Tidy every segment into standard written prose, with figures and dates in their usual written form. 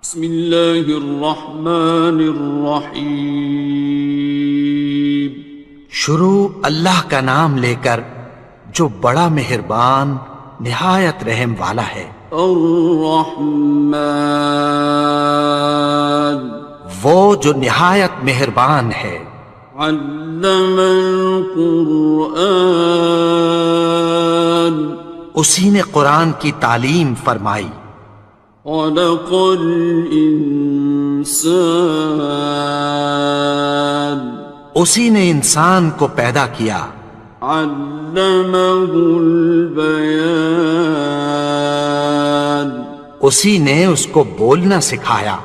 بسم اللہ الرحمن الرحیم۔ شروع اللہ کا نام لے کر جو بڑا مہربان نہایت رحم والا ہے۔ الرحمن، وہ جو نہایت مہربان ہے۔ علم القرآن، اسی نے قرآن کی تعلیم فرمائی۔ خلق الانسان، اسی نے انسان کو پیدا کیا۔ علمہ البیان، اسی نے اس کو بولنا سکھایا۔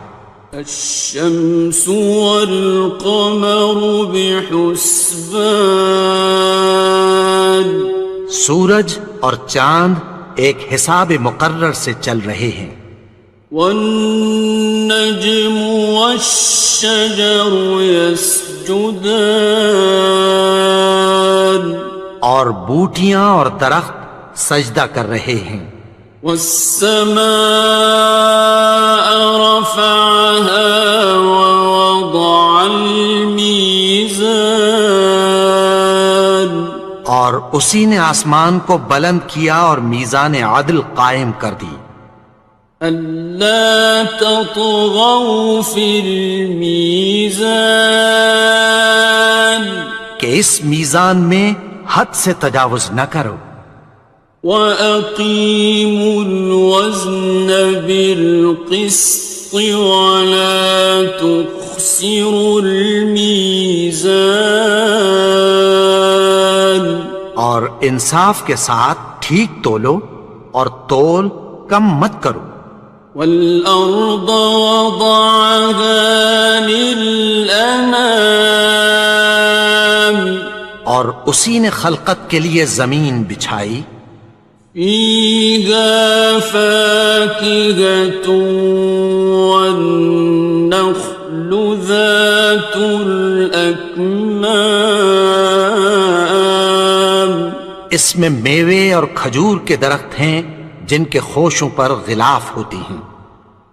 الشمس والقمر بحسبان، سورج اور چاند ایک حساب مقرر سے چل رہے ہیں۔ والنجم والشجر يسجدان، اور بوٹیاں اور درخت سجدہ کر رہے ہیں۔ والسماء رفعها ووضع الميزان، اور اسی نے آسمان کو بلند کیا اور میزان عدل قائم کر دی۔ ألا تطغوا في الميزان، کہ اس میزان میں حد سے تجاوز نہ کرو۔ وَأَقِيمُوا الْوَزْنَ بِالْقِسْطِ وَلَا تُخْسِرُوا الْمِيزَانَ، اور انصاف کے ساتھ ٹھیک تولو اور تول کم مت کرو۔ وَالْأَرْضَ وَضَعَهَا لِلْأَنَامِ، اور اسی نے خلقت کے لیے زمین بچھائی۔ فِيهَا فَاكِهَةٌ وَالنَّخْلُ ذَاتُ الْأَكْمَامِ، اس میں میوے اور کھجور کے درخت ہیں جن کے خوشوں پر غلاف ہوتی ہیں۔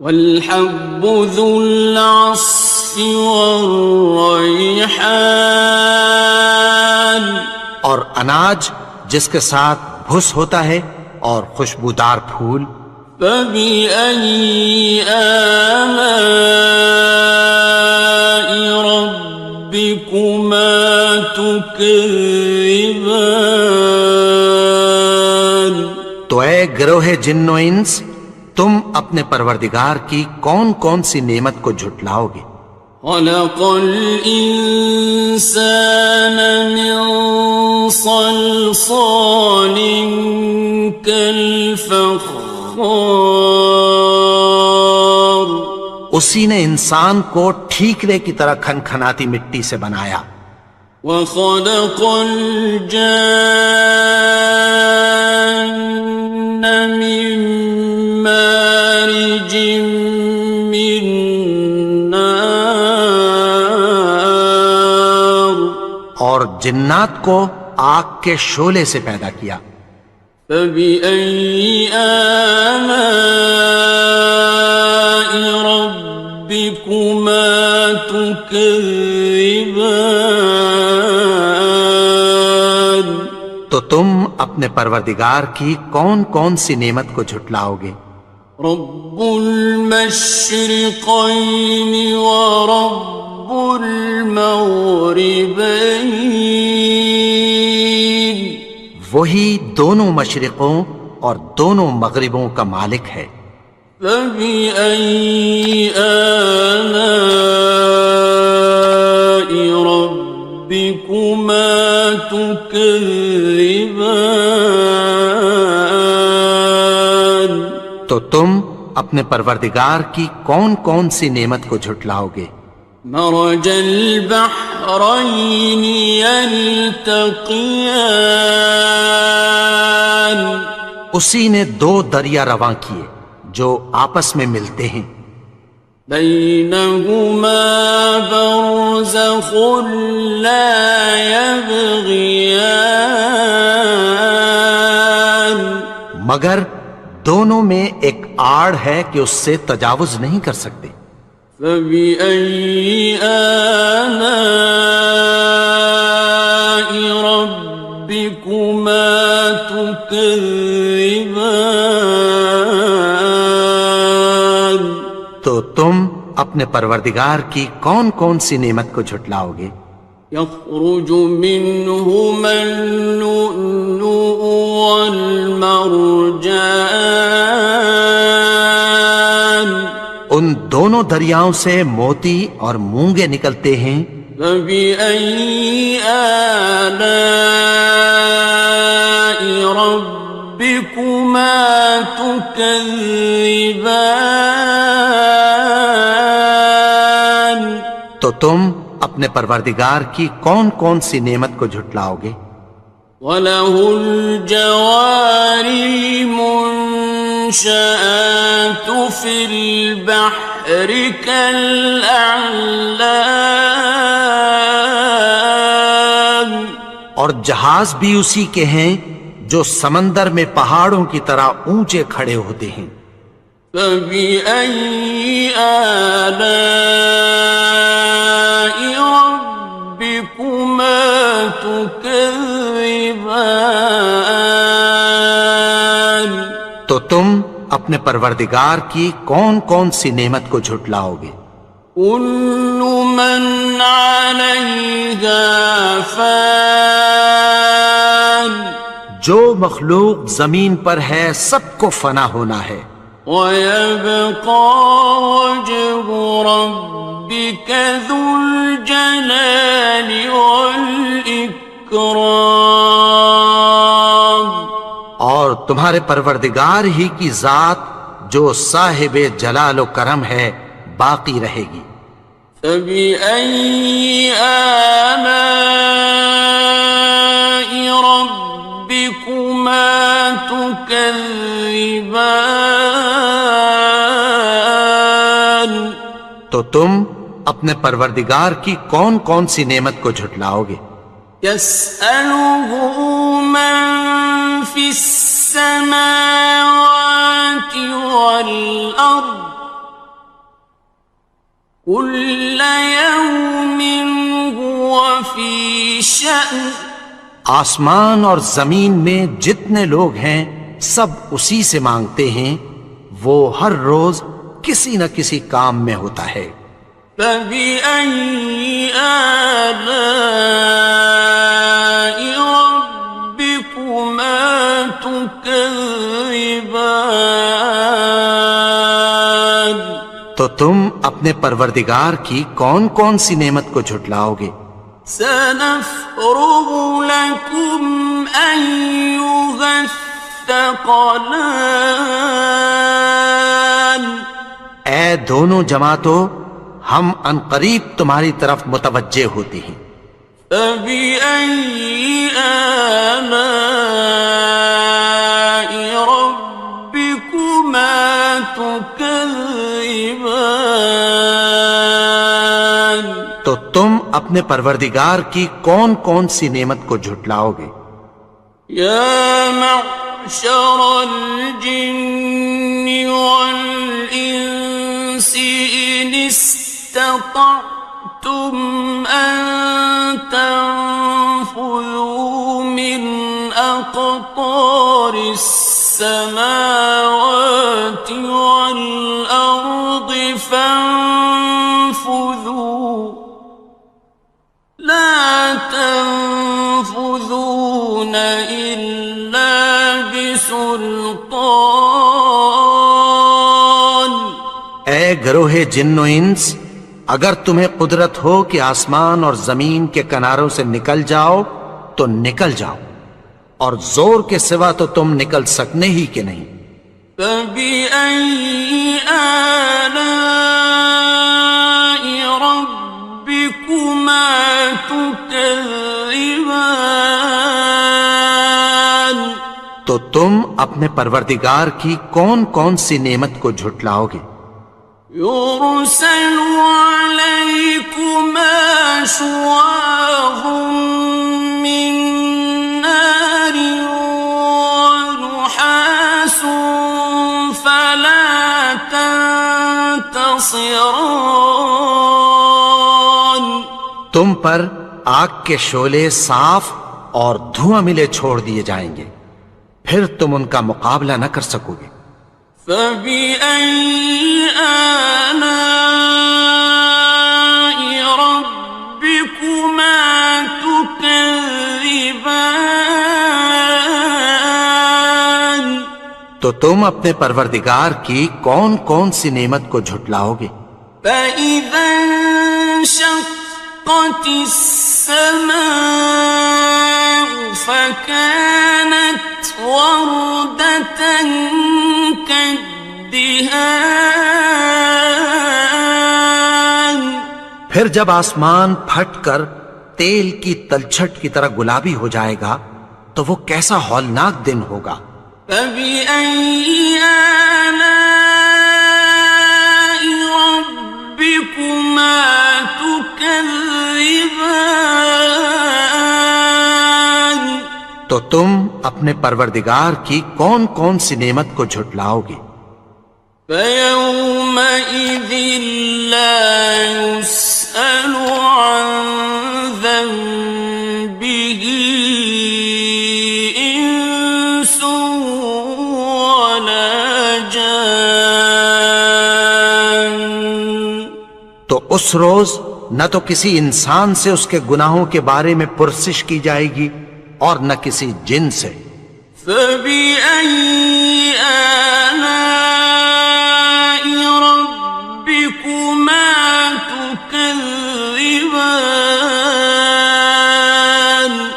وَالْحَبُّ ذُو الْعَصْفِ وَالرَّيْحَانِ، اور اناج جس کے ساتھ بھس ہوتا ہے اور خوشبودار پھول۔ فَبِأَيِّ آلَاءِ رَبِّكُمَا تُكَذِّبَانِ، تو اے گروہ جن و انس، تم اپنے پروردگار کی کون کون سی نعمت کو جھٹلاؤ گے؟ خَلَقَ الْإِنسَانَ مِنْ صَلْصَالٍ كَالْفَخَّارِ، اسی نے انسان کو ٹھیکرے کی طرح کھنکھناتی مٹی سے بنایا۔ وَخَلَقَ الْجَانَّ مِن مَّارِجٍ مِّن نَّارٍ، اور جنات کو آگ کے شعلے سے پیدا کیا۔ فَبِأَيِّ آلَاءِ رَبِّكُمَا تُكَذِّبَانِ، تو تم اپنے پروردگار کی کون کون سی نعمت کو جھٹلاؤ گے؟ رب المشرقین ورب المغربین، وہی دونوں مشرقوں اور دونوں مغربوں کا مالک ہے۔ فَبِأَيِّ آلَاءِ رَبِّكُمَا تُكَذِّبَانِ، تو تم اپنے پروردگار کی کون کون سی نعمت کو جھٹلاؤ گے؟ مرج البحرین یلتقیان، اسی نے دو دریا رواں کیے جو آپس میں ملتے ہیں۔ بینہما برزخ لا یبغیان، مگر دونوں میں ایک آڑ ہے کہ اس سے تجاوز نہیں کر سکتے۔ فبأي آلاء ربكما تكذبان؟ تو تم اپنے پروردگار کی کون کون سی نعمت کو جھٹلاؤ گے؟ يخرج منهما اللؤلؤ والمرجان ان دونوں دریاؤں سے موتی اور مونگے نکلتے ہیں۔ فبأي آلاء ربكما تكذبان؟ تو تم اپنے پروردگار کی کون کون سی نعمت کو جھٹلاؤ گے؟ وَلَهُ الْجَوَارِ الْمُنشَآتُ فِي الْبَحْرِ كَالْأَعْلَامِ، اور جہاز بھی اسی کے ہیں جو سمندر میں پہاڑوں کی طرح اونچے کھڑے ہوتے ہیں۔ فَبِأَيِّ آلَاءِ رَبِّكُمَا تُكَذِّبَانِ؟ تو تم اپنے پروردگار کی کون کون سی نعمت کو جھٹلاؤ گے؟ كُلُّ مَنْ عَلَيْهَا فَانٍ، جو مخلوق زمین پر ہے سب کو فنا ہونا ہے۔ وَيَبْقَى وَجْهُ رَبِّكَ ذُو الْجَلَالِ وَالْإِكْرَامِ، اور تمہارے پروردگار ہی کی ذات جو صاحب جلال و کرم ہے باقی رہے گی۔ فَبِأَيِّ آلَاءِ رَبِّكُمَا تُكَذِّبَانِ؟ تو تم اپنے پروردگار کی کون کون سی نعمت کو جھٹلاؤ گے؟ يَسْأَلُهُ مَن فِي السَّمَاوَاتِ وَالْأَرْضِ كُلَّ يَوْمٍ هُوَ فِي شَأْنٍ، آسمان اور زمین میں جتنے لوگ ہیں سب اسی سے مانگتے ہیں، وہ ہر روز کسی نہ کسی کام میں ہوتا ہے۔ فَبِأَيِّ آلَاءِ رَبِّكُمَا تُكَذِّبَانِ؟ تو تم اپنے پروردگار کی کون کون سی نعمت کو جھٹلاؤ گے؟ سَنَفْرُغُ لَكُمْ أَيُّهَ الثَّقَلَانِ؟ اے دونوں جماعتوں، ہم عنقریب تمہاری طرف متوجہ ہوتے ہیں۔ فَبِأَيِّ آلَاءِ رَبِّكُمَا تُكَذِّبَانِ؟ تو تم اپنے پروردگار کی کون کون سی نعمت کو جھٹلاؤ گے؟ يَا مَعْشَرَ الْجِنِّ وَالْإِنسِ إِنِ اسْتَطَعْتُمْ أَن تَنفُذُوا مِنْ أَقْطَارِ السَّمَاوَاتِ وَالْأَرْضِ فَانفُذُوا لَا تَنفُذُونَ إِلَّا بِسُلْطَانٍ۔ اے گروہ جن و انس، اگر تمہیں قدرت ہو کہ آسمان اور زمین کے کناروں سے نکل جاؤ تو نکل جاؤ، اور زور کے سوا تو تم نکل سکنے ہی کہ نہیں۔ فَبِأَيِّ آلَاءِ رَبِّكُمَا تُكَذِّبَانِ؟ تو تم اپنے پروردگار کی کون کون سی نعمت کو جھٹلاؤ گے؟ يُرْسَلُ عَلَيْكُمَا شُوَاظٌ مِّن نَّارٍ وَنُحَاسٌ فَلَا ينتصران. تم پر آگ کے شعلے صاف اور دھواں ملے چھوڑ دیے جائیں گے، پھر تم ان کا مقابلہ نہ کر سکو گے۔ فبأي آلاء ربكما تكذبان. تو تم اپنے پروردگار کی کون کون سی نعمت کو جھٹلاؤ گے؟ فإذا انشقت السماء فكانت وردة كالدهان. پھر جب آسمان پھٹ کر تیل کی تلچھٹ کی طرح گلابی ہو جائے گا تو وہ کیسا ہولناک دن ہوگا۔ فبأي آلاء ربكما تكذبان. تو تم اپنے پروردگار کی کون کون سی نعمت کو جھٹلاؤ گے؟ فيومئذ لا يسأل عن ذنبه إنس ولا جان. تو اس روز نہ تو کسی انسان سے اس کے گناہوں کے بارے میں پرسش کی جائے گی اور نہ کسی جن سے۔ فبأي آلاء ربكما تكذبان.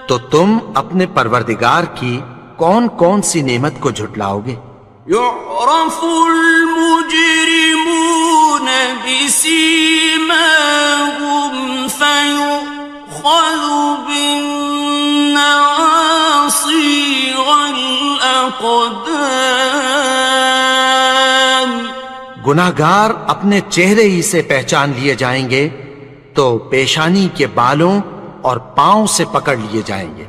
تو تم اپنے پروردگار کی کون کون سی نعمت کو جھٹلاؤ گے؟ يعرف المجرمون بسيماهم فيؤخذ بالنواصي والأقدام. گناہگار اپنے چہرے ہی سے پہچان لیے جائیں گے تو پیشانی کے بالوں اور پاؤں سے پکڑ لیے جائیں گے۔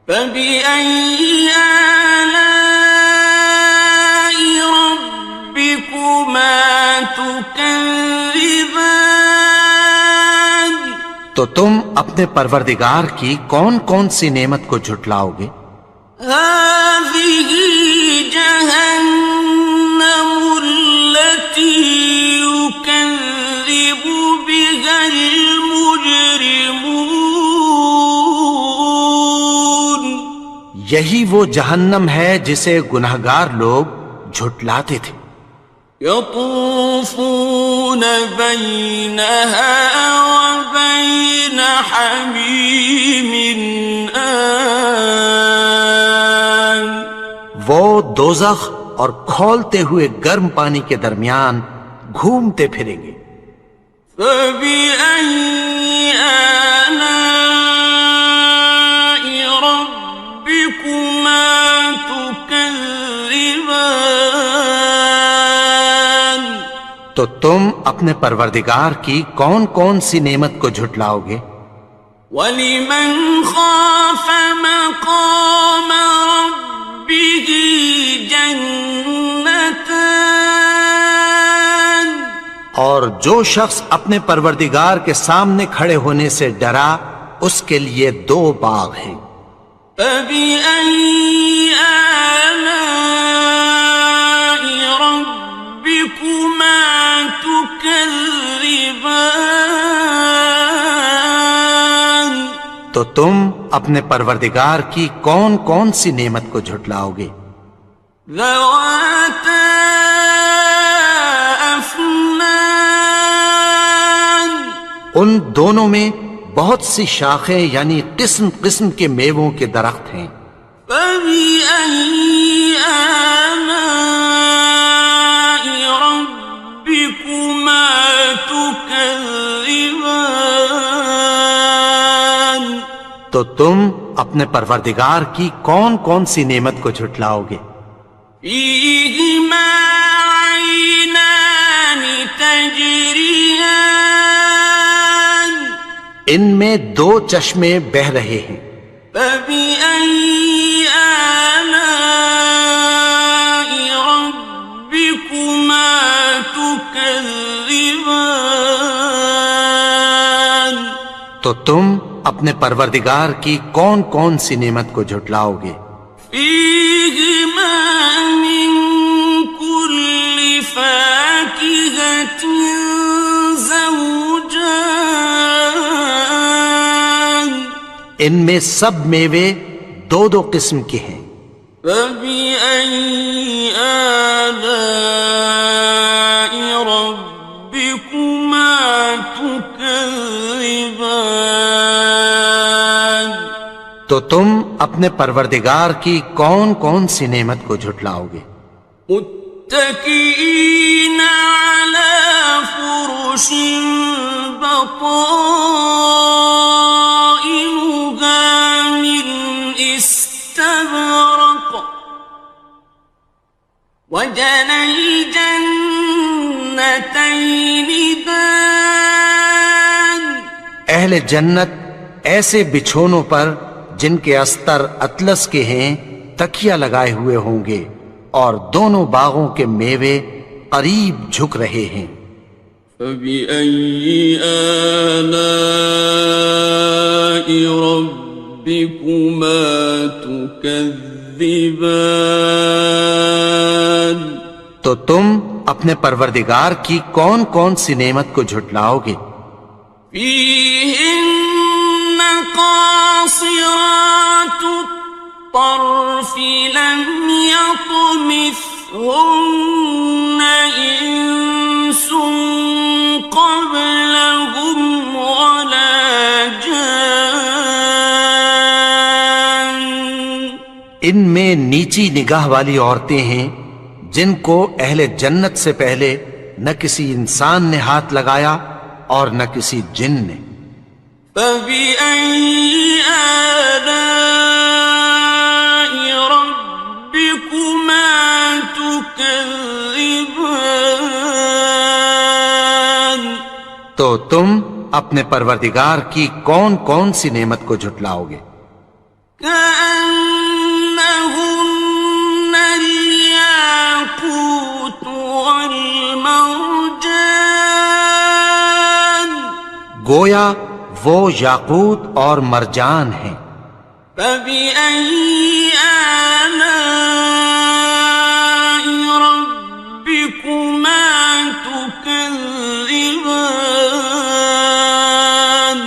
فبأي آلاء ربكما تكذبان. تو تم اپنے پروردگار کی کون کون سی نعمت کو جھٹلاؤ گے؟ هذه جهنم التي يكذب بها المجرمون. یہی وہ جہنم ہے جسے گناہگار لوگ جھٹلاتے تھے۔ يطوفون بينها وبين حميم آن. وہ دوزخ اور کھولتے ہوئے گرم پانی کے درمیان گھومتے پھریں گے۔ فبأي آلاء ربكما تكذبان. تو تم اپنے پروردگار کی کون کون سی نعمت کو جھٹلاؤ گے؟ وَلِمَنْ خَافَ مَقَامَ رَبِّهِ جَنَّتَانِ. اور جو شخص اپنے پروردگار کے سامنے کھڑے ہونے سے ڈرا اس کے لیے دو باغ ہیں۔ فَبِأَيِّ آلَاءِ رَبِّكُمَا تُكَذِّبَانِ. تو تم اپنے پروردگار کی کون کون سی نعمت کو جھٹلاؤ گے؟ ذَوَاتَا أَفْنَانٍ. ان دونوں میں بہت سی شاخیں یعنی قسم قسم کے میووں کے درخت ہیں۔ فَبِأَيِّ آلَاءِ رَبِّكُمَا تُكَذِّبَانِ. تو تم اپنے پروردگار کی کون کون سی نعمت کو جھٹلاؤ گے؟ فِيهِمَا عَيْنَانِ تَجْرِيَانِ. ان میں دو چشمے بہہ رہے ہیں۔ فَبِأَيِّ آلَاءِ رَبِّكُمَا تُكَذِّبَانِ. تكذبان تو تم اپنے پروردگار کی کون کون سی نعمت کو جھٹلاؤ گے؟ فيهما من كل فاكهة زوجان ان میں سب میوے دو دو قسم کے ہیں۔ فبأي آلاء ربكما تكذبان تو تم اپنے پروردگار کی کون کون سی نعمت کو جھٹلاؤ گے؟ متكئين على فرش بطائنها من استبرق وجنى الجنتين دان اہل جنت ایسے بچھونوں پر جن کے استر اطلس کے ہیں تکیہ لگائے ہوئے ہوں گے، اور دونوں باغوں کے میوے قریب جھک رہے ہیں۔ فبأي آلاء ربكما تكذبان تو تم اپنے پروردگار کی کون کون سی نعمت کو جھٹلاؤ گے؟ فيهن قاصرات الطرف لم يطمثهن إنس قبلهم ولا جان ان میں نیچی نگاہ والی عورتیں ہیں جن کو اہل جنت سے پہلے نہ کسی انسان نے ہاتھ لگایا اور نہ کسی جن نے۔ فبأي آلاء ربكما تكذبان تو تم اپنے پروردگار کی کون کون سی نعمت کو جھٹلاؤ گے؟ كأنهن الياقوت والمرجان گویا وہ یاقوت اور مرجان ہیں۔ فبأي آلاء ربكما تكذبان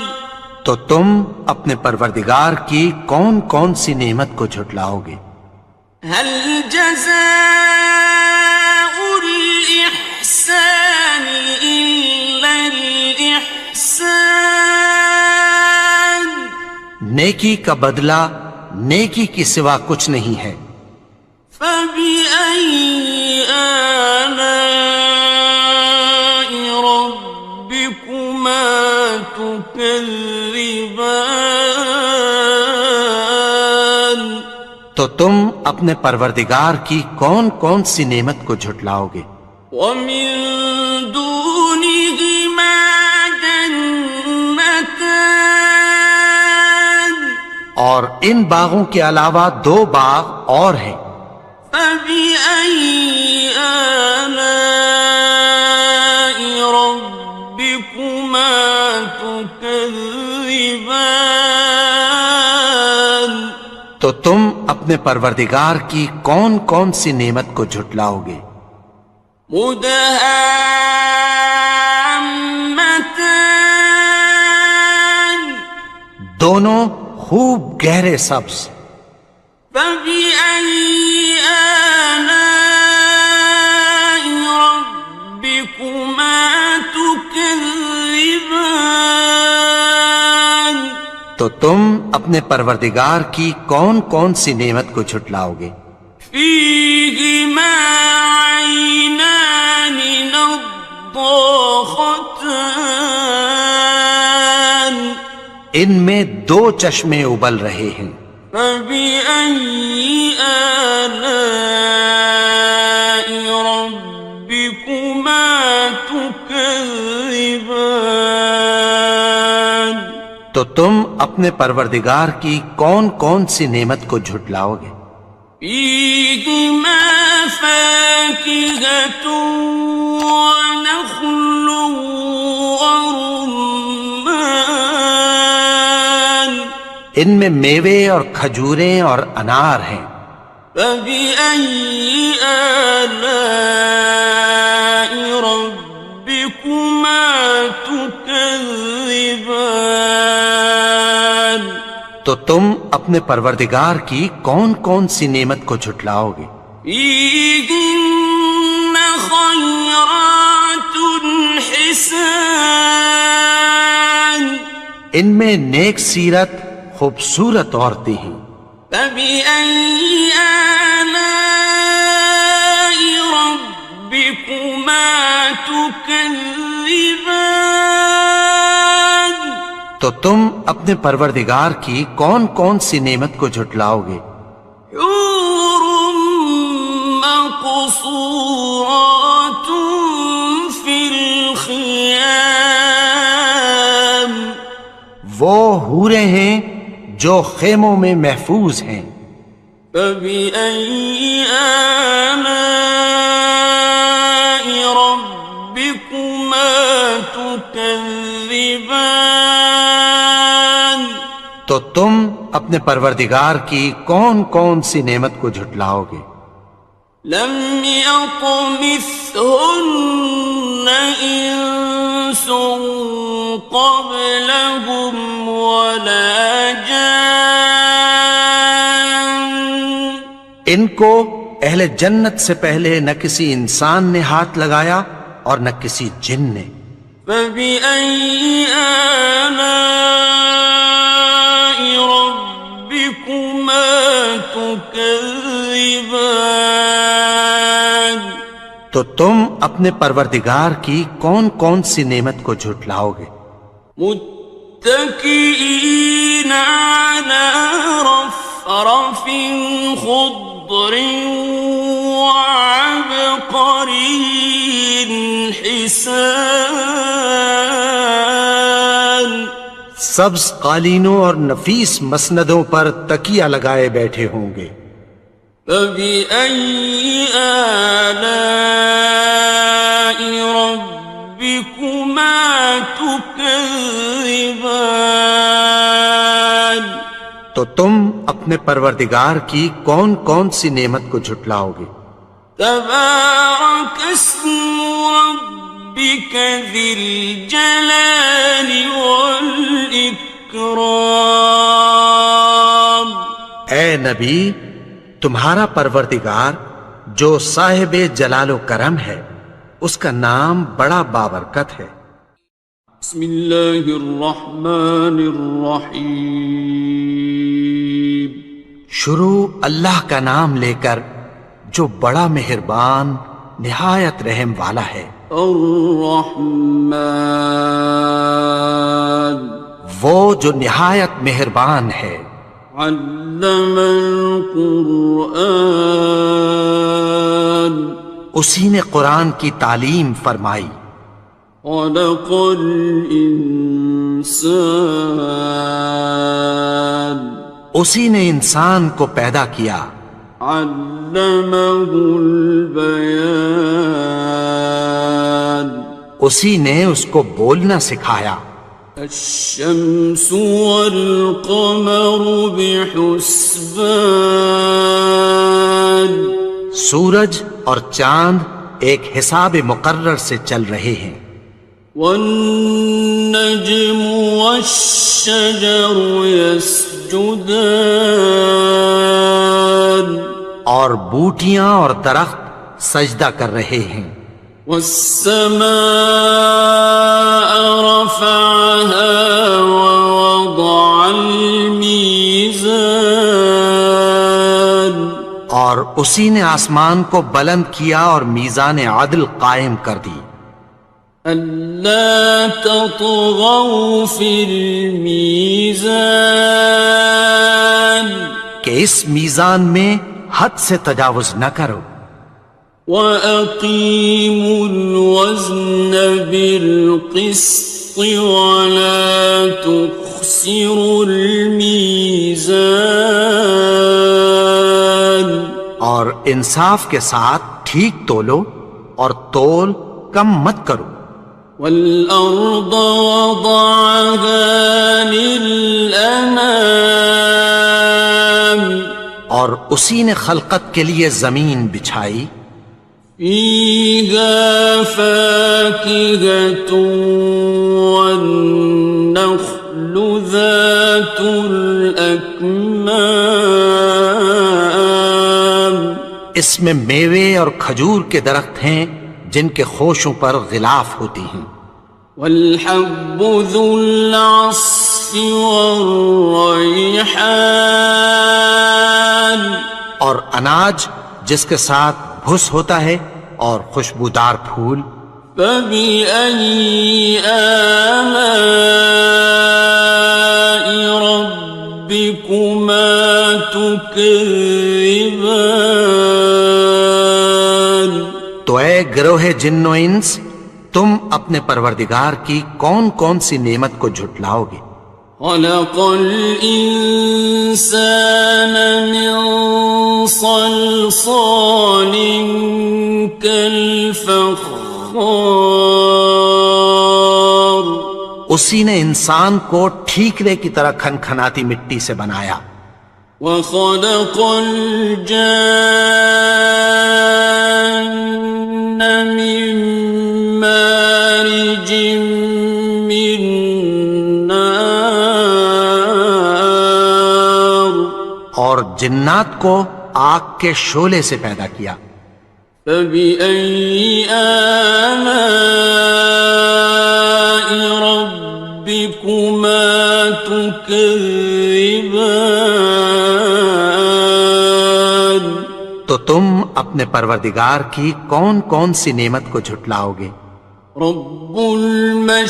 تو تم اپنے پروردگار کی کون کون سی نعمت کو جھٹلاؤ گے؟ هل جزاء الإحسان إلا الإحسان نیکی کا بدلہ نیکی کی سوا کچھ نہیں ہے۔ فبأي آلاء ربكما تكذبان تو تم اپنے پروردگار کی کون کون سی نعمت کو جھٹلاؤ گے؟ ومن دونهما جنتان اور ان باغوں کے علاوہ دو باغ اور ہیں۔ فبأي آلاء ربكما تكذبان تو تم اپنے پروردگار کی کون کون سی نعمت کو جھٹلاؤ گے؟ مدهامتان دونوں خوب گہرے سبز۔ فبأي آلاء ربكما تكذبان تو تم اپنے پروردگار کی کون کون سی نعمت کو جھٹلاؤ گے؟ فيهما عينان نضاختان ان میں دو چشمے ابل رہے ہیں۔ فبأي آلاء ربكما تكذبان تو تم اپنے پروردگار کی کون کون سی نعمت کو جھٹلاؤ گے؟ فيهما فاكهة ونخل ورمان ان میں میوے اور کھجوریں اور انار ہیں. فبأي آلاء ربكما تكذبان تو تم اپنے پروردگار کی کون کون سی نعمت کو جھٹلاؤ گے؟ فيهن خيرات حسان ان میں نیک سیرت خوبصورت عورتیں ہیں. فبأي آلاء ربكما تكذبان تو تم اپنے پروردگار کی کون کون سی نعمت کو جھٹلاؤ گے؟ حور مقصورات في الخيام وہ حوریں ہیں جو خیموں میں محفوظ ہیں. فبأي آلاء ربكما تكذبان تو تم اپنے پروردگار کی کون کون سی نعمت کو جھٹلاؤ گے؟ لم يطمثهن إنس قبلهم ولا جان ان کو اہل جنت سے پہلے نہ کسی انسان نے ہاتھ لگایا اور نہ کسی جن نے. فبأي آلاء ربكما تكذبان تو تم اپنے پروردگار کی کون کون سی نعمت کو جھٹلاؤ گے؟ متكئين على رفرف خضر وعبقري حسان سبز قالینوں اور نفیس مسندوں پر تکیہ لگائے بیٹھے ہوں گے. فبأي آلاء ربكما تكذبان تو تم اپنے پروردگار کی کون کون سی نعمت کو جھٹلاؤ گے؟ تبارك اسم ربك ذي الجلال والإكرام اے نبی، تمہارا پروردگار جو صاحب جلال و کرم ہے اس کا نام بڑا بابرکت ہے. بسم اللہ الرحمن الرحیم شروع اللہ کا نام لے کر جو بڑا مہربان نہایت رحم والا ہے. الرحمن وہ جو نہایت مہربان ہے. علم القرآن اسی نے قرآن کی تعلیم فرمائی. خلق الانسان اسی نے انسان کو پیدا کیا. علمہ البیان اسی نے اس کو بولنا سکھایا. الشمس والقمر بحسبان سورج اور چاند ایک حساب مقرر سے چل رہے ہیں. والنجم والشجر يسجدان اور بوٹیاں اور درخت سجدہ کر رہے ہیں. والسماء رفعها ووضع الميزان اور اسی نے آسمان کو بلند کیا اور میزان عدل قائم کر دی. ألا تطغوا في الميزان کہ اس میزان میں حد سے تجاوز نہ کرو. وَأَقِيمُوا الْوَزْنَ بِالْقِسْطِ وَلَا تُخْسِرُوا الْمِيزَانَ اور اور انصاف کے ساتھ ٹھیک تولو اور تول کم مت کرو. والأرض وضعها للأنام اور اسی نے خلقت کے لیے زمین بچھائی. فيها فاكهة والنخل ذات الأكمام اس میں میوے اور کھجور کے درخت ہیں جن کے خوشوں پر غلاف ہوتی ہیں. والحب ذو العصف والريحان اور اناج جس کے ساتھ بھس ہوتا ہے اور خوشبودار پھول. فبأي آلاء ربكما تكذبان تو اے گروہ جن و انس، تم اپنے پروردگار کی کون کون سی نعمت کو جھٹلاؤ گے؟ خلق الإنسان من صلصال كالفخار اسی نے انسان کو ٹھیکرے کی طرح کھنکھناتی مٹی سے بنایا. وخلق الجان من مارج من نار اور جنات کو آگ کے شعلے سے پیدا کیا. فبأي آلاء ربكما تكذبان تو تم اپنے پروردگار کی کون کون سی نعمت کو جھٹلاؤ گے؟ رب المشرقين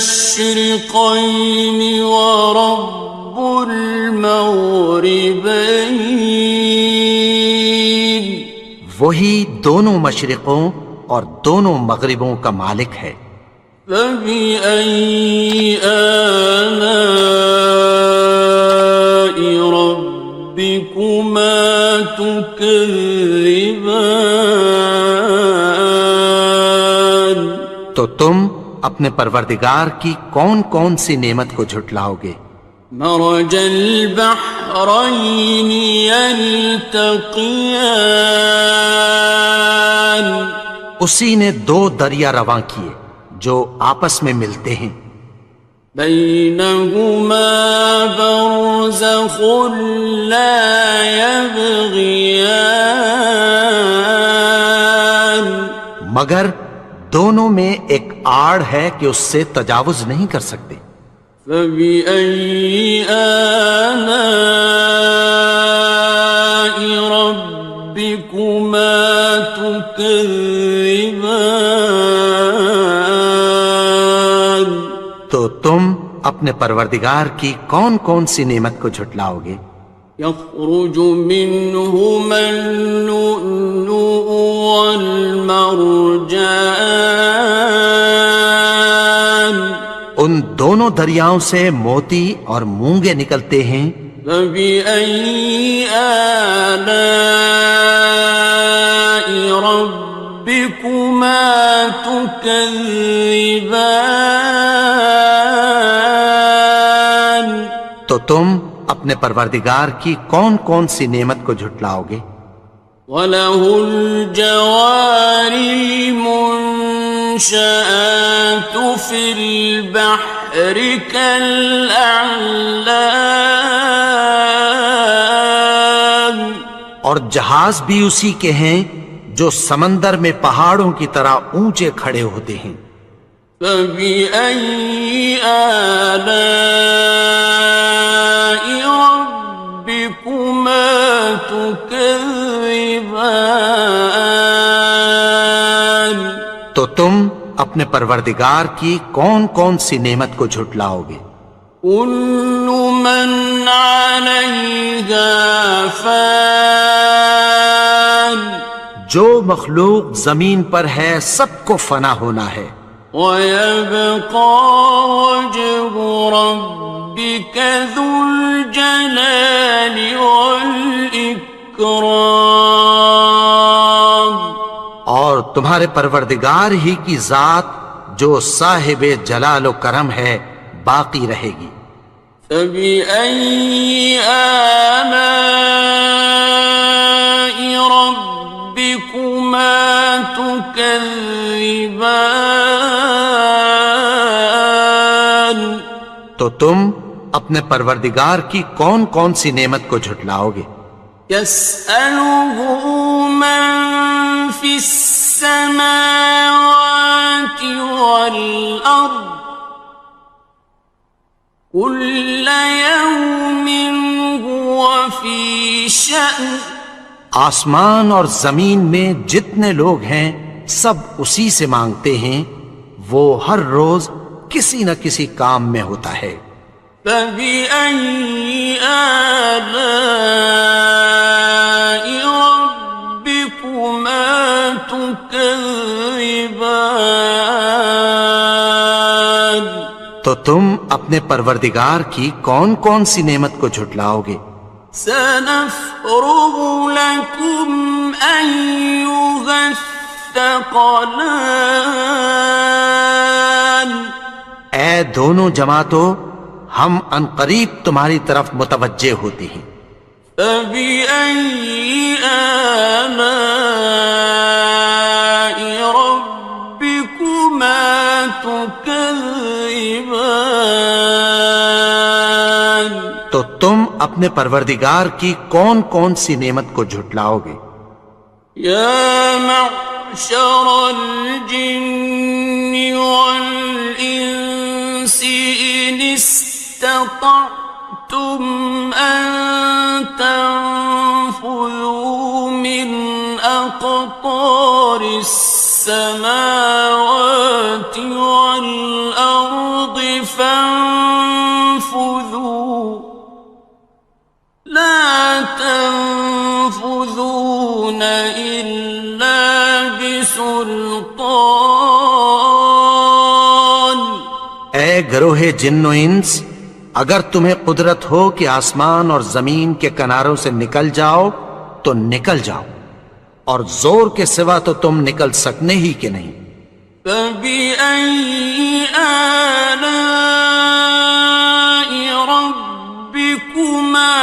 ورب المغربين وہی دونوں مشرقوں اور دونوں مغربوں کا مالک ہے. فبأي آلاء ربكما تكذبان تو تم اپنے پروردگار کی کون کون سی نعمت کو جھٹلاؤ گے؟ مرج البحرين يلتقيان اسی نے دو دریا رواں کیے جو آپس میں ملتے ہیں. بينهما برزخ لا يبغيان مگر دونوں میں ایک آڑ ہے کہ اس سے تجاوز نہیں کر سکتے. فبأي آلاء ربكما تكذبان تو تم اپنے پروردگار کی کون کون سی نعمت کو جھٹلاؤ گے؟ يخرج منهما اللؤلؤ والمرجان ان دونوں دریاؤں سے موتی اور مونگے نکلتے ہیں. فبأي آلاء ربكما تكذبان تو تم اپنے پروردگار کی کون کون سی نعمت کو جھٹلاؤ گے؟ وَلَهُ الْجَوَارِ الْمُنشَآتُ فِي الْبَحْرِ كَالْأَعْلَامِ اور جہاز بھی اسی کے ہیں جو سمندر میں پہاڑوں کی طرح اونچے کھڑے ہوتے ہیں. فَبِأَيِّ آلَاءِ رَبِّكُمَا تُكَذِّبَانِ تو تم اپنے پروردگار کی کون کون سی نعمت کو جھٹلاؤ گے؟ كُلُّ مَنْ عَلَيْهَا فَانٍ جو مخلوق زمین پر ہے سب کو فنا ہونا ہے. وَيَبْقَى وَجْهُ رَبِّكَ ذُو الْجَلَالِ وَالْإِكْرَامِ تمہارے پروردگار ہی کی ذات جو صاحب جلال و کرم ہے باقی رہے گی۔ فبأي آلاء ربكما تكذبان؟ تو تم اپنے پروردگار کی کون کون سی نعمت کو جھٹلاؤ گے؟ يسأله من في السماوات والأرض كل يوم هو في شأن۔ آسمان اور زمین میں جتنے لوگ ہیں سب اسی سے مانگتے ہیں، وہ ہر روز کسی نہ کسی کام میں ہوتا ہے۔ فبأي آلاء ربكما تكذبان؟ تو تم اپنے پروردگار کی کون کون سی نعمت کو جھٹلاؤ گے؟ سنفرغ لكم أيها الثقلان۔ اے دونوں جماعتوں، ہم عنقریب تمہاری طرف متوجہ ہوتے ہیں۔ فبأي آلاء ربكما تكذبان؟ تو تم اپنے پروردگار کی کون کون سی نعمت کو جھٹلاؤ گے؟ يا معشر الجن والإنس إن استطعتم أن تنفذوا من أقطار السماوات والأرض فانفذوا لا تنفذون إلا بسلطان۔ اے گروہ جن و انس، اگر تمہیں قدرت ہو کہ آسمان اور زمین کے کناروں سے نکل جاؤ تو نکل جاؤ، اور زور کے سوا تو تم نکل سکنے ہی کہ نہیں۔ فبأي آلاء ربكما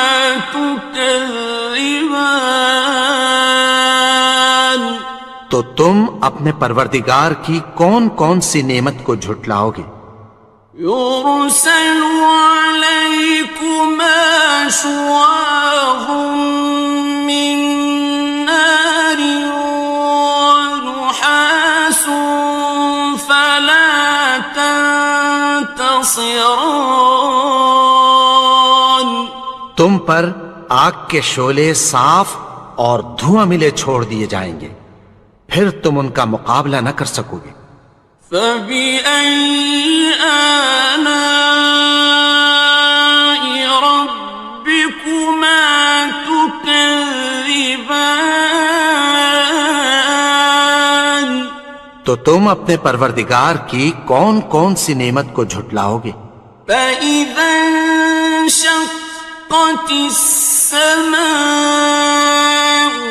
تكذبان؟ تو تم اپنے پروردگار کی کون کون سی نعمت کو جھٹلاؤ گے؟ يرسل عليكما شواظ من نار ونحاس فلا تنتصران۔ تم پر آگ کے شعلے صاف اور دھواں ملے چھوڑ دیے جائیں گے، پھر تم ان کا مقابلہ نہ کر سکو گے۔ فبأي آلاء ربكما تكذبان؟ تو تم اپنے پروردگار کی کون کون سی نعمت کو جھٹلاؤ گے؟ فإذا انشقت السماء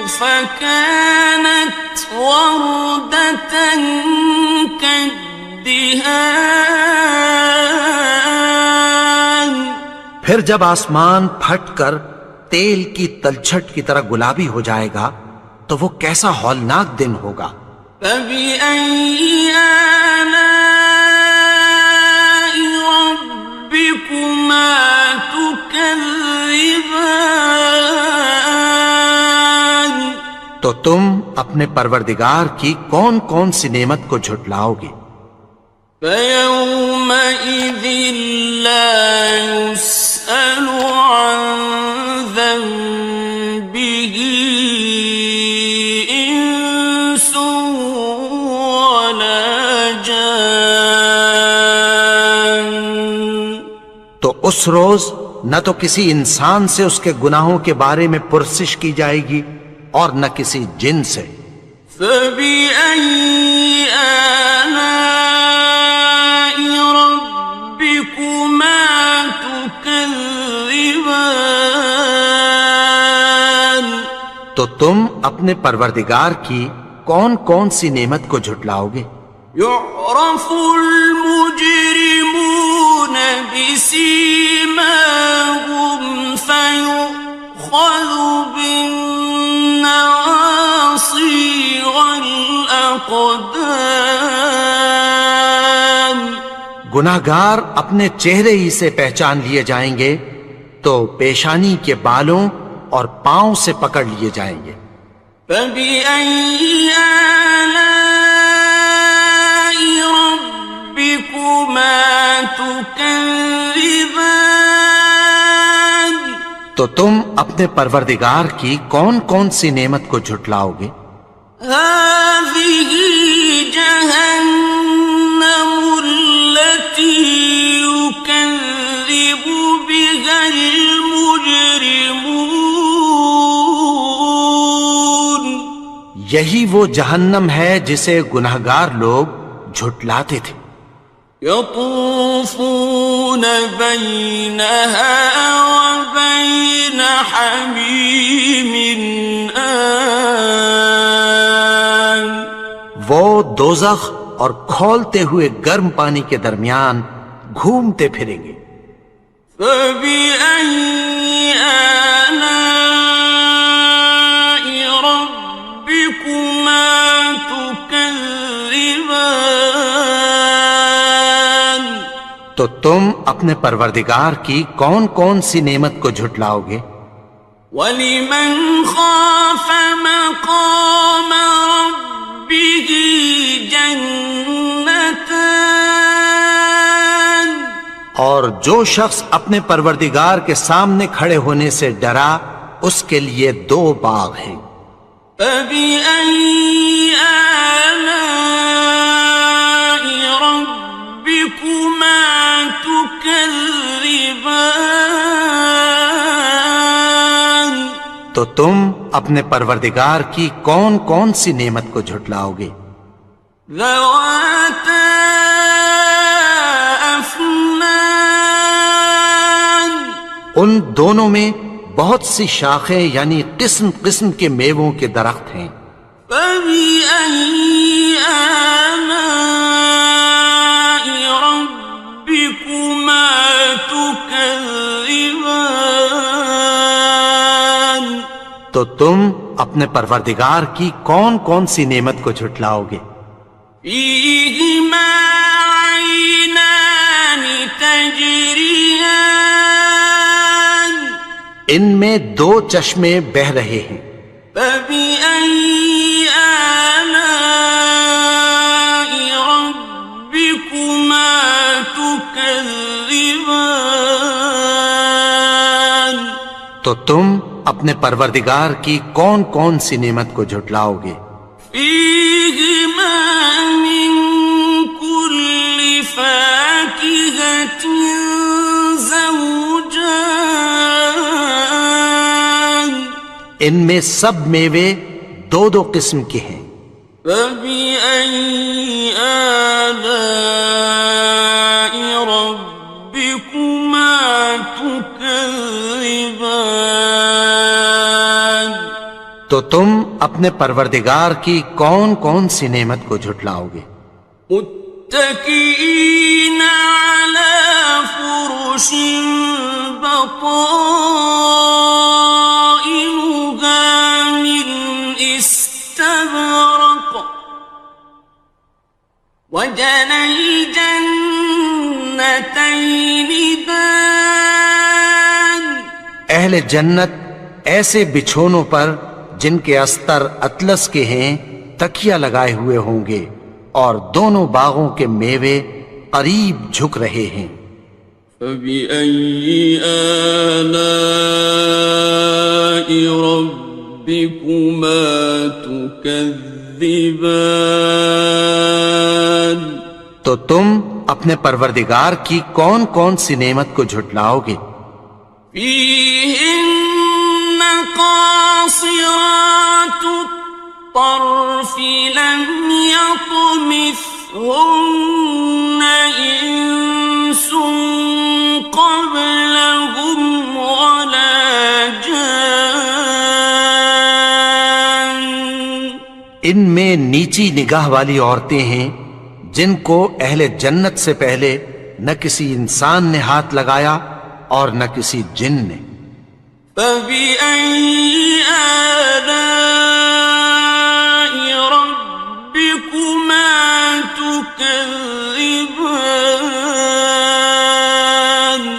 فكانت وردة كالدهان۔ پھر جب آسمان پھٹ کر تیل کی تلچھٹ کی طرح گلابی ہو جائے گا تو وہ کیسا ہولناک دن ہوگا۔ فبأي آلاء ربكما تكذبان؟ تو تم اپنے پروردگار کی کون کون سی نعمت کو جھٹلاؤ گے؟ فيومئذ لا يسأل عن ذنبه إنس ولا جان۔ تو اس روز نہ تو کسی انسان سے اس کے گناہوں کے بارے میں پرسش کی جائے گی اور نہ کسی جن سے۔ فبأي آلاء ربكما تكذبان؟ تو تم اپنے پروردگار کی کون کون سی نعمت کو جھٹلاؤ گے؟ يعرف المجرمون بسيماهم فيؤخذ بالنواصي والأقدام. گناہگار اپنے چہرے ہی سے پہچان لیے جائیں گے تو پیشانی کے بالوں اور پاؤں سے پکڑ لیے جائیں گے. فَبِأَيِّ آلَاءِ رَبِّكُمَا تُكَذِّبَانِ. تو تم اپنے پروردگار کی کون کون سی نعمت کو جھٹلاؤ گے؟ هَٰذِهِ جَهَنَّمُ الَّتِي يُكَذِّبُ بِهَا الْمُجْرِمُونَ. یہی وہ جہنم ہے جسے گناہگار لوگ جھٹلاتے تھے. يطوفون بينها وبين حميم آن. وہ دوزخ اور کھولتے ہوئے گرم پانی کے درمیان گھومتے پھریں گے. فبأي آلاء ربكما تكذبان. تو تم اپنے پروردگار کی کون کون سی نعمت کو جھٹلاؤ گے؟ وَلِمَنْ خَافَ مَقَامَ رَبِّهِ جَنَّتَانِ. اور جو شخص اپنے پروردگار کے سامنے کھڑے ہونے سے ڈرا اس کے لیے 2 باغ ہیں. فَبِأَيِّ آلَاءِ رَبِّكُمَا تُكَذِّبَانِ. تو تم اپنے پروردگار کی کون کون سی نعمت کو جھٹلاؤ گے؟ ذَوَاتَا أَفْنَانٍ. ان دونوں میں بہت سی شاخیں یعنی قسم قسم کے میووں کے درخت ہیں. فَبِأَيِّ آلَاءِ رَبِّكُمَا تُكَذِّبَانِ. تو تم اپنے پروردگار کی کون کون سی نعمت کو جھٹلاؤ گے؟ فِيهِمَا عَيْنَانِ تَجْرِيَانِ. ان میں 2 چشمے بہہ رہے ہیں. فَبِأَيِّ آلَاءِ رَبِّكُمَا تُكَذِّبَانِ. تو تم اپنے پروردگار کی کون کون سی نعمت کو جھٹلاؤ گے؟ فِيهِمَا مِن كُلِّ فَاكِهَةٍ زَوْجَانِ. ان میں سب میوے 2 قسم کے ہیں. فَبِأَيِّ آلَاءِ رَبِّكُمَا تُكَذِّبَانِ. تو تم اپنے پروردگار کی کون کون سی نعمت کو جھٹلاؤ گے؟ متكئين على فرش بطائنها من استبرق وجنى الجنتين دان. اہل جنت ایسے بچھونوں پر جن کے استر اطلس کے ہیں تکیہ لگائے ہوئے ہوں گے اور دونوں باغوں کے میوے قریب جھک رہے ہیں. فَبِأَيِّ آلَاءِ رَبِّكُمَا تُكَذِّبَانِ. تو تم اپنے پروردگار کی کون کون سی نعمت کو جھٹلاؤ گے؟ فِيهِنَّ قَاصِرَاتُ الطَّرْفِ لَمْ يَطْمِثْهُنَّ إِنسٌ قَبْلَهُمْ وَلَا جَانٌّ. ان میں نیچی نگاہ والی عورتیں ہیں جن کو اہل جنت سے پہلے نہ کسی انسان نے ہاتھ لگایا اور نہ کسی جن نے۔ فَبِأَيِّ آلَاءِ رَبِّكُمَا تُكَذِّبَانِ؟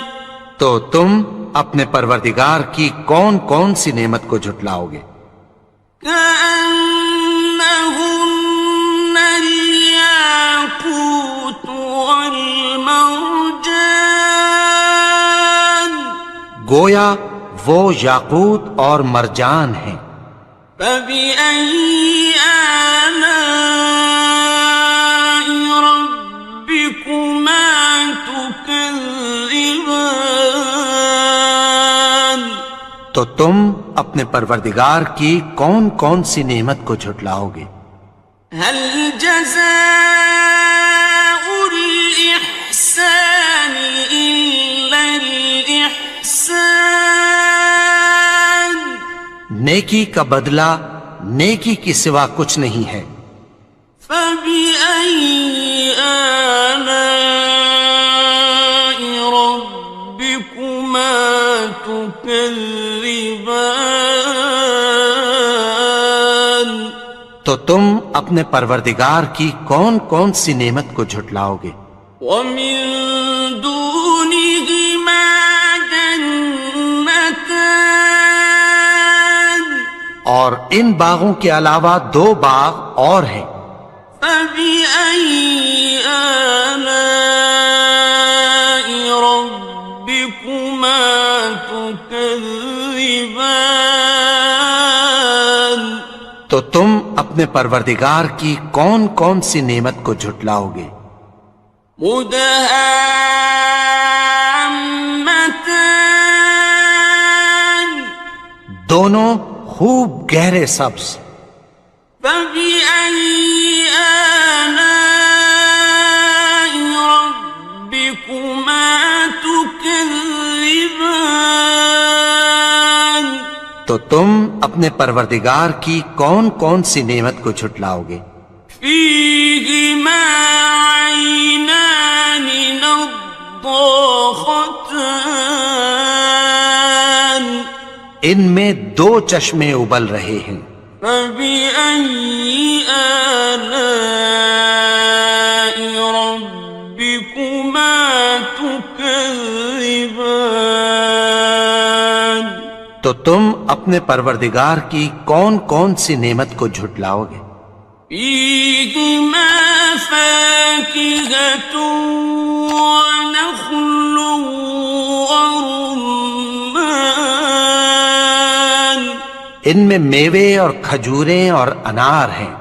تو تم اپنے پروردگار کی کون کون سی نعمت کو جھٹلاؤ گے؟ كأنهن الياقوت والمرجان، گویا وہ یاقوت اور مرجان ہیں۔ فبأي آلاء ربكما تكذبان؟ تو تم اپنے پروردگار کی کون کون سی نعمت کو جھٹلاؤ گے؟ هل جزاء الإحسان إلا الإحسان؟ نیکی کا بدلہ نیکی کی سوا کچھ نہیں ہے۔ فبأي آلاء ربكما تكذبان؟ تو تم اپنے پروردگار کی کون کون سی نعمت کو جھٹلاؤ گے؟ ومن دونهما جنتان، اور ان باغوں کے علاوہ دو باغ اور ہیں۔ فبأي آلاء ربكما تكذبان؟ تو تم اپنے پروردگار کی کون کون سی نعمت کو جھٹلاؤ گے؟ مدهامتان، دونوں خوب گہرے سبز۔ فبأي آلاء ربكما تكذبان؟ تو تم اپنے پروردگار کی کون کون سی نعمت کو جھٹلاؤ گے؟ فيهما عينان نضاختان، ان میں دو چشمے ابل رہے ہیں۔ فبأي آلاء ربكما تكذبان؟ تو تم اپنے پروردگار کی کون کون سی نعمت کو جھٹلاؤ گے؟ فيهما فاكهة ونخل ورمان، ان میں میوے اور کھجوریں اور انار ہیں۔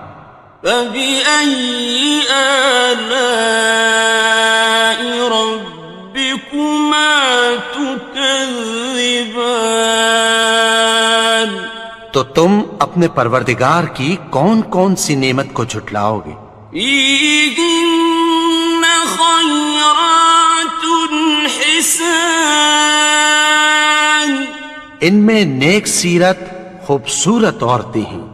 فبأي آلاء ربكما تكذبان؟ تو تم اپنے پروردگار کی کون کون سی نعمت کو جھٹلاؤ گے؟ فيهن خيرات حسان، ان میں نیک سیرت خوبصورت عورتیں ہیں۔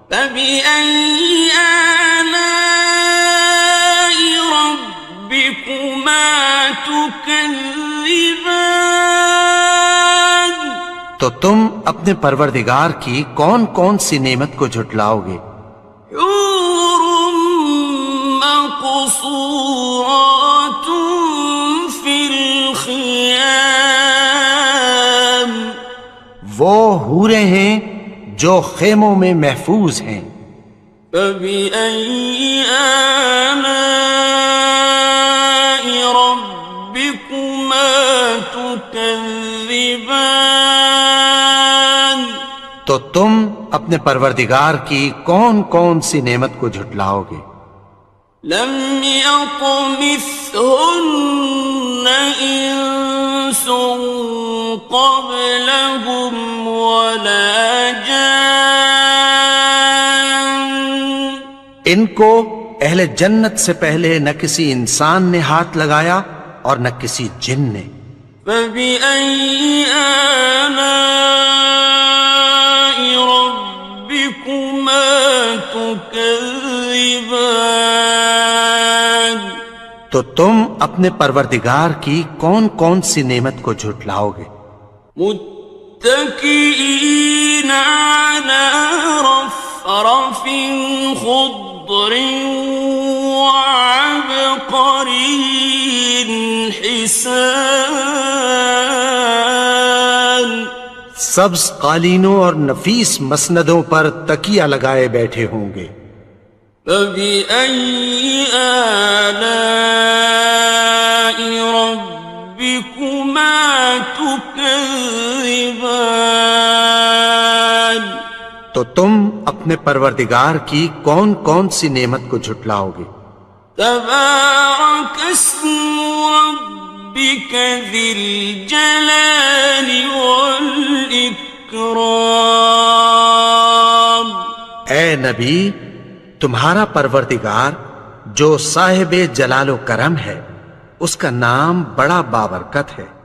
فبأي آلاء ربكما تكذبان؟ تو تم اپنے پروردگار کی کون کون سی نعمت کو جھٹلاؤ گے؟ حور مقصورات في الخيام، وہ حوریں ہیں جو خیموں میں محفوظ ہیں۔ فبأي آلاء ربكما تكذبان؟ تو تم اپنے پروردگار کی کون کون سی نعمت کو جھٹلاؤ گے؟ لم يطمثهن إنس قبلهم ولا جان، ان کو اہل جنت سے پہلے نہ کسی انسان نے ہاتھ لگایا اور نہ کسی جن نے۔ فبأي آلاء ربكما تكذبان؟ تكذبان تو تم اپنے پروردگار کی کون کون سی نعمت کو جھٹلاؤ گے؟ متكئين على رفرف خضر وعبقري حسان سبز قالینوں اور نفیس مسندوں پر تکیہ لگائے بیٹھے ہوں گے۔ فبأي آلاء ربكما تكذبان تو تم اپنے پروردگار کی کون کون سی نعمت کو جھٹلاؤ گے؟ تبارك اسم ربك ذي الجلال والإكرام اے نبی، تمہارا پروردگار جو صاحب جلال و کرم ہے، اس کا نام بڑا بابرکت ہے۔